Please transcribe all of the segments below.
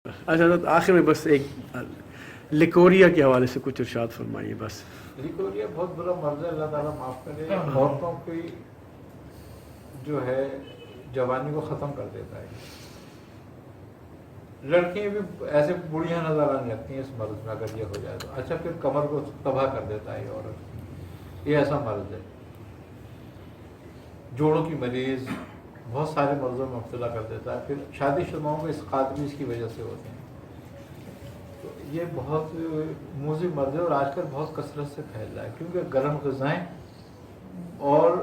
اچھا تو آخر میں بس ایک لیکوریا کے حوالے سے کچھ ارشاد فرمائیے بس. لیکوریا بہت برا مرض ہے، اللہ تعالیٰ معاف کرے. عورتوں کی جو ہے جوانی کو ختم کر دیتا ہے. لڑکیاں بھی ایسے بڑھیاں نظر آنے لگتی ہیں اس مرض میں اگر یہ ہو جائے تو. اچھا پھر کمر کو تباہ کر دیتا ہے یہ عورت. یہ ایسا مرض ہے. جوڑوں کی مریض، بہت سارے مرضوں میں مبتلا کر دیتا ہے. پھر شادی شدہوں کو اسقاط بھی اس کی وجہ سے ہوتے ہیں. تو یہ بہت موذی مرض ہے اور آج کل بہت کثرت سے پھیل رہا ہے کیونکہ گرم غذائیں اور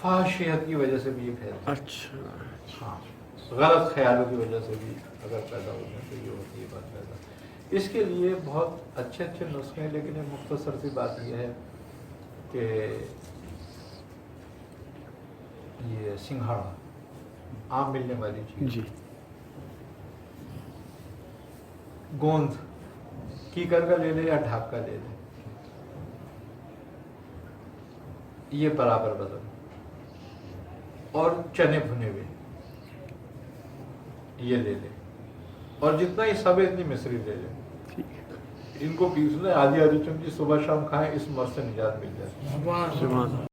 فحاشیت کی وجہ سے بھی یہ پھیلتا ہے. اچھا ہاں، غلط خیالوں کی وجہ سے بھی اگر پیدا ہونے سے یہ ہوتی ہے بات پیدا. اس کے لیے بہت اچھے اچھے نسخے ہیں، لیکن ایک مختصر سی بات یہ ہے کہ یہ سنگھاڑا عام ملنے والی چیز جی گوند کیکر کا لے لے یا ڈھاک کا لے لے، یہ برابر وزن، اور چنے بھنے ہوئے یہ لے لے، اور جتنا ہی سب ہے اتنی مصری لے لے. ان کو پیس لیں، آدھی آدھی چمچی صبح شام کھائیں، اس مرض سے نجات مل جاتی ہے. سبحان.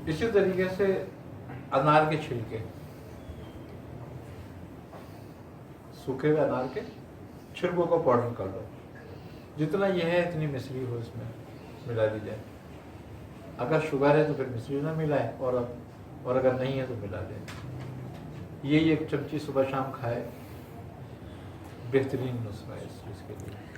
اسی طریقے سے انار کے چھلکے، سوکھے ہوئے انار کے چھلکوں کو پاؤڈر کر لو. جتنا یہ ہے اتنی مصری ہو اس میں ملا دی جائے. اگر شوگر ہے تو پھر مصری نہ ملائے، اور اگر نہیں ہے تو ملا دیں. یہ ایک چمچی صبح شام کھائے، بہترین نسخہ ہے اس چیز کے لیے.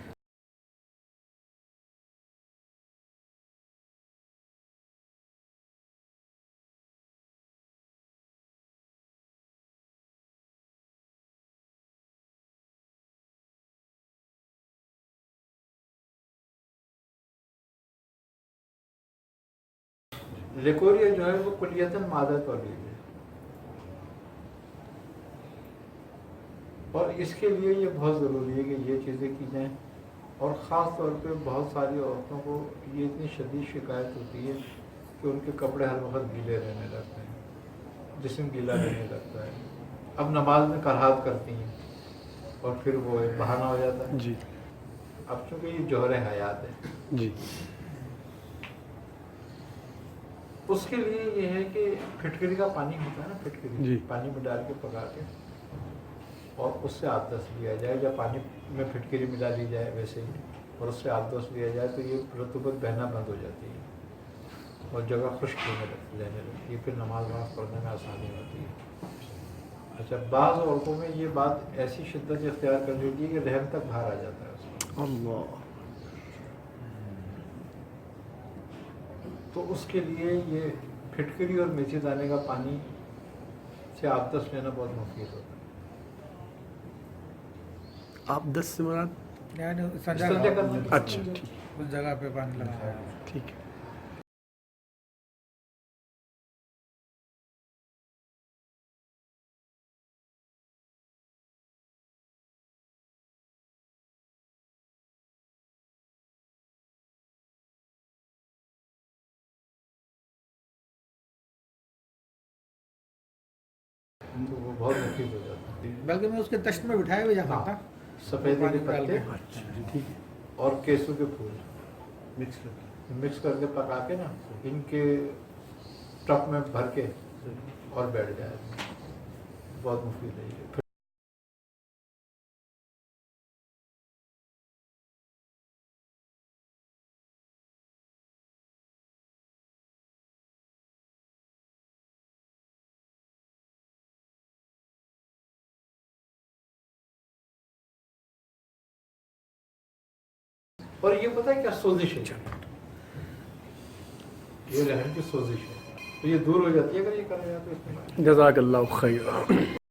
لیکوریا جو ہے وہ کلیتاً مادہ تولیل ہے، اور اس کے لیے یہ بہت ضروری ہے کہ یہ چیزیں کی جائیں. اور خاص طور پہ بہت ساری عورتوں کو یہ اتنی شدید شکایت ہوتی ہے کہ ان کے کپڑے ہر وقت گیلے رہنے لگتے ہیں، جسم گیلا رہنے لگتا ہے. اب نماز میں کراہت کرتی ہیں اور پھر وہ ایک بہانہ ہو جاتا ہے. جی اب چونکہ یہ جوہر حیات ہے، جی اس کے لیے یہ ہے کہ پھٹکری کا پانی ہوتا ہے نا، پھٹکری جی پانی میں ڈال کے پکا کے اور اس سے آبدس لیا جائے، یا پانی میں پھٹکری ملا لی جائے ویسے ہی، اور اس سے آبدس لیا جائے تو یہ رطوبت بہنا بند ہو جاتی ہے اور جگہ خشک لینے لگتی ہے. پھر نماز پڑھنے میں آسانی ہوتی ہے. اچھا، بعض عورتوں میں یہ بات ایسی شدت اختیار کر لیتی ہے کہ رحم تک باہر آ جاتا ہے اس میں. اللہ. تو اس کے لیے یہ پھٹکری اور میتھی دانے کا پانی سے آبدس لینا بہت مفید ہوتا ہے. آپ 10 سے مراد یعنی سنجا کرنا. اچھا ٹھیک اس جگہ پہ پانی لگانا. ٹھیک ہے. تو وہ بہت مفید ہو جاتا ہے. بلکہ میں اس کے دشت میں بٹھائے ہوئے جاتا تھا. سفیدے کے پتے ٹھیک ہے. اور کیسو کے پھول مکس کر کے پکا کے نا ان کے ٹپ میں بھر کے اور بیٹھ جائے. بہت مفید ہے یہ. اور یہ پتہ ہے کیا سوزش ہے، یہ رحم کی سوزش ہے، تو یہ دور ہو جاتی ہے اگر یہ کرا جائے تو استعمال. جزاک اللہ خیر.